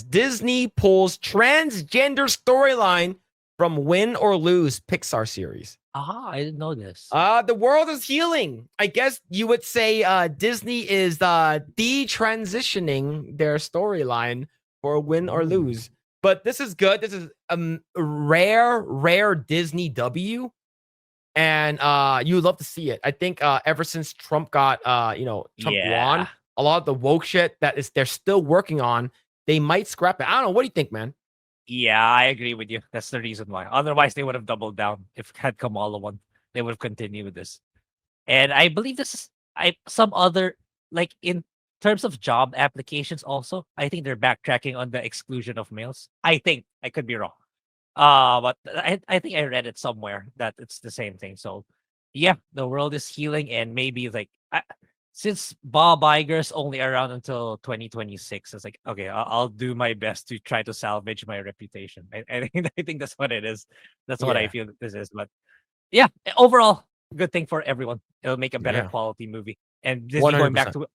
Disney pulls transgender storyline from Win or Lose Pixar series. I didn't know this. The world is healing. I guess you would say Disney is detransitioning their storyline for Win or Lose. But this is good. This is a rare Disney W. And you love to see it. I think ever since Trump got Trump won, a lot of the woke shit they're still working on, they might scrap it. I don't know. What do you think, man? Yeah, I agree with you. That's the reason why. Otherwise, they would have doubled down. If it had Kamala won, they would have continued with this. And I believe this is some other, like, in terms of job applications also, I think they're backtracking on the exclusion of males. I think I could be wrong. But I think I read it somewhere that it's the same thing. So yeah, the world is healing, and maybe like since Bob Iger's only around until 2026, it's like, okay, I'll do my best to try to salvage my reputation. I think that's what it is. That's what I Yeah. feel that this is. But yeah, overall, good thing for everyone. It'll make a better Yeah. quality movie. And Disney going back 100%.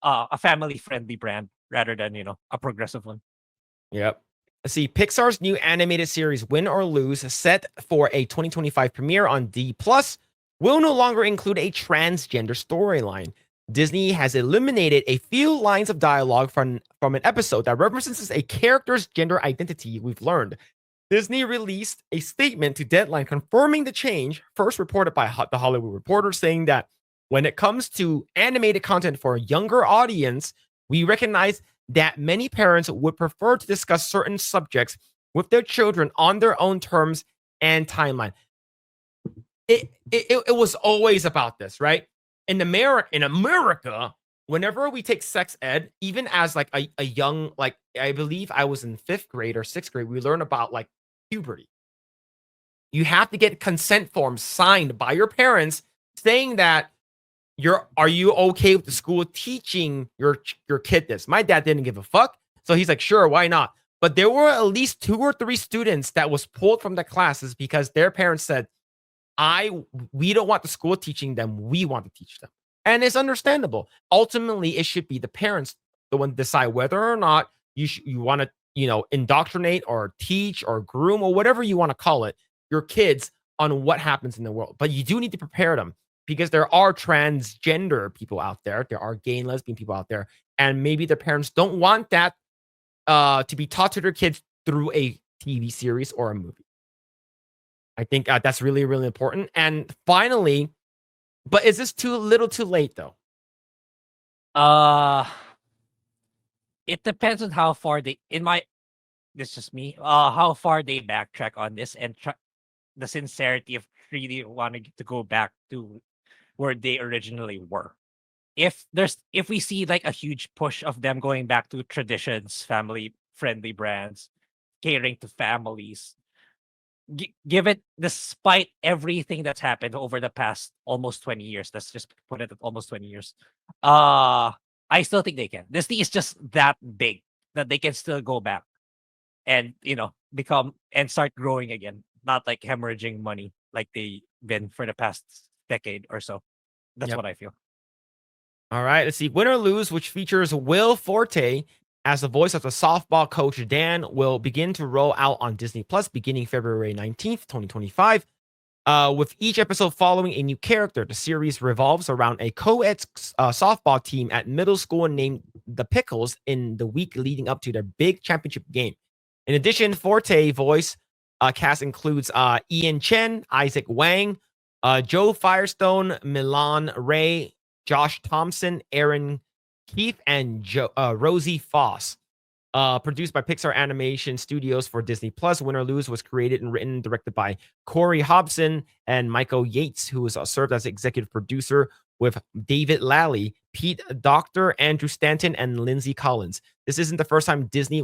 to a family friendly brand rather than a progressive one. Yep. See, Pixar's new animated series Win or Lose, set for a 2025 premiere on D+, will no longer include a transgender storyline. Disney has eliminated a few lines of dialogue from an episode that represents a character's gender identity, we've learned. Disney released a statement to Deadline confirming the change, first reported by The Hollywood Reporter, saying that when it comes to animated content for a younger audience, we recognize that many parents would prefer to discuss certain subjects with their children on their own terms and timeline. It was always about this, right? In America, whenever we take sex ed, even as like a young, like I believe I was in 5th grade or 6th grade, we learn about like puberty. You have to get consent forms signed by your parents saying that are you okay with the school teaching your kid this? My dad didn't give a fuck, so he's like, sure, why not? But there were at least 2 or 3 students that was pulled from the classes because their parents said, we don't want the school teaching them, we want to teach them. And it's understandable. Ultimately, it should be the parents the one decide whether or not you want to, indoctrinate or teach or groom or whatever you want to call it, your kids on what happens in the world. But you do need to prepare them because there are transgender people out there. There are gay and lesbian people out there. And maybe their parents don't want that to be taught to their kids through a TV series or a movie. I think that's really, really important. And finally, but is this too little too late though? It depends on how far this is just me, how far they backtrack on this and the sincerity of really wanting to go back to where they originally were. If we see like a huge push of them going back to traditions, family friendly brands, catering to families, give it, despite everything that's happened over the past almost 20 years, let's just put it at almost 20 years, I still think they can. Disney is just that big that they can still go back and become and start growing again, not like hemorrhaging money like they've been for the past decade or so. That's what I feel. All right, let's see. Win or Lose, which features Will Forte as the voice of the softball coach Dan, will begin to roll out on Disney Plus beginning February 19th, 2025. With each episode following a new character, the series revolves around a co-ed softball team at middle school named the Pickles in the week leading up to their big championship game. In addition, Forte voice cast includes Ian Chen, Isaac Wang, Joe Firestone, Milan Ray, Josh Thompson, Aaron Keith, and Rosie Foss. Produced by Pixar Animation Studios for Disney Plus, Win or Lose was created and written and directed by Corey Hobson and Michael Yates, who has served as executive producer with David Lally, Pete Docter, Andrew Stanton, and Lindsay Collins. This isn't the first time Disney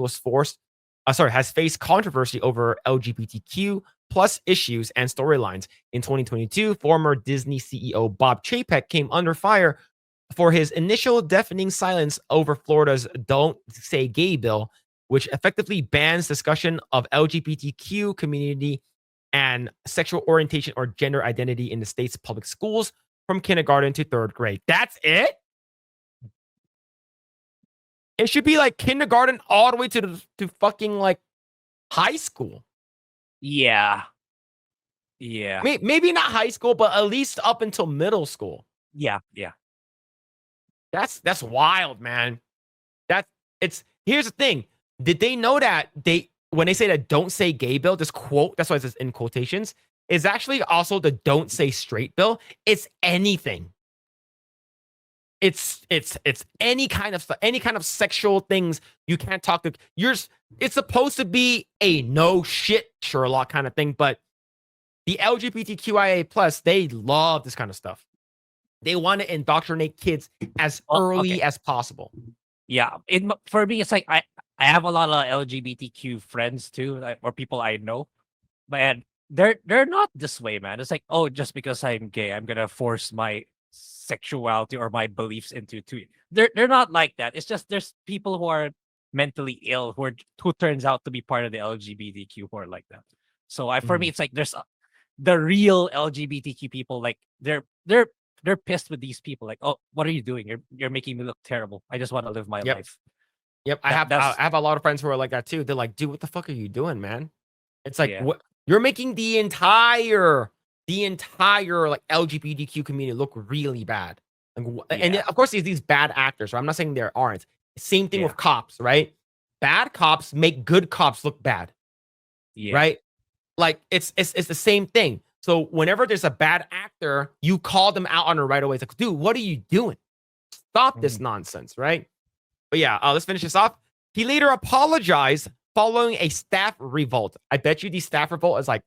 has faced controversy over LGBTQ plus issues and storylines. In 2022, former Disney CEO Bob Chapek came under fire for his initial deafening silence over Florida's Don't Say Gay bill, which effectively bans discussion of LGBTQ community and sexual orientation or gender identity in the state's public schools from kindergarten to 3rd grade. That's it? It should be like kindergarten all the way to fucking like high school. Yeah. Yeah. Maybe not high school, but at least up until middle school. Yeah. That's wild, man. Here's the thing. Did they know that when they say that don't say gay bill, this quote, that's why it's in quotations, is actually also the don't say straight bill. It's anything. It's any kind of sexual things you can't talk to. It's supposed to be a no shit Sherlock kind of thing, but the LGBTQIA plus, they love this kind of stuff. They want to indoctrinate kids as early as possible. Yeah, for me, it's like I have a lot of LGBTQ friends too, like, or people I know, but they're not this way, man. It's like, oh, just because I'm gay, I'm gonna force my sexuality or my beliefs into to. They're not like that. It's just there's people who are mentally ill who turns out to be part of the LGBTQ who are like that. So for me, it's like there's the real LGBTQ people, like they're pissed with these people. Like, oh, what are you doing? You're making me look terrible. I just want to live my life. Yep, I have a lot of friends who are like that too. They're like, dude, what the fuck are you doing, man? It's like, what you're making the entire like LGBTQ community look really bad. And of course, these bad actors. Right? I'm not saying there aren't. Same thing with cops, right? Bad cops make good cops look bad. Yeah. Right? Like it's the same thing. So whenever there's a bad actor, you call them out on it right away. It's like, dude, what are you doing? Stop this nonsense, right? But yeah, let's finish this off. He later apologized following a staff revolt. I bet you the staff revolt is like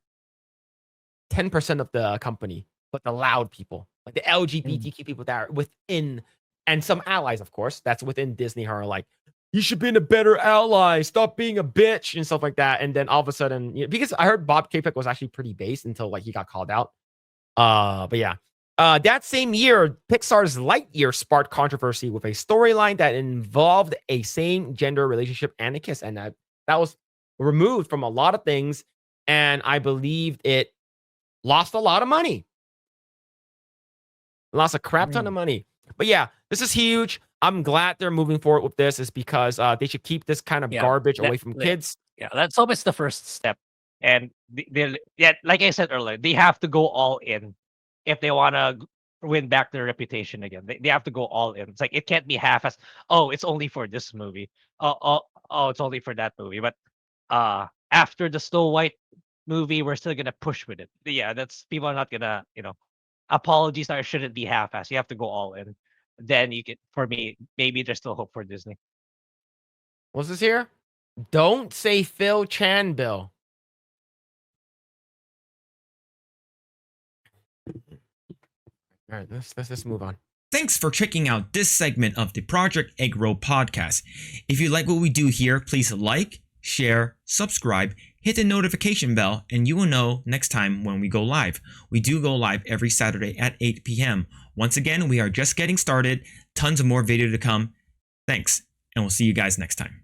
10% of the company, but the loud people, like the LGBTQ people that are within, and some allies, of course, that's within Disney, are like, you should be a better ally. Stop being a bitch and stuff like that. And then all of a sudden, because I heard Bob Chapek was actually pretty based until like he got called out. But yeah. That same year, Pixar's Lightyear sparked controversy with a storyline that involved a same-gender relationship and a kiss. And that was removed from a lot of things. And I believe it lost a lot of money. Lost a crap ton of money. But yeah, this is huge. I'm glad they're moving forward with this. Is because they should keep this kind of garbage away from kids. Yeah, that's always the first step. And like I said earlier, they have to go all in if they want to win back their reputation again. They have to go all in. It's like it can't be half as, oh, it's only for this movie. Oh, it's only for that movie. But after the Snow White movie, we're still gonna push with it. Yeah, that's people are not gonna, apologies shouldn't be half-assed. You have to go all in. Then you get, for me, maybe there's still hope for Disney. What's this here? Don't say Phil Chan Bill. All right, let's move on. Thanks for checking out this segment of the Project Eggroll podcast. If you like what we do here, please like, share, subscribe, hit the notification bell, and you will know next time when we go live. We do go live every Saturday at 8 p.m. Once again, we are just getting started. Tons of more video to come. Thanks, and we'll see you guys next time.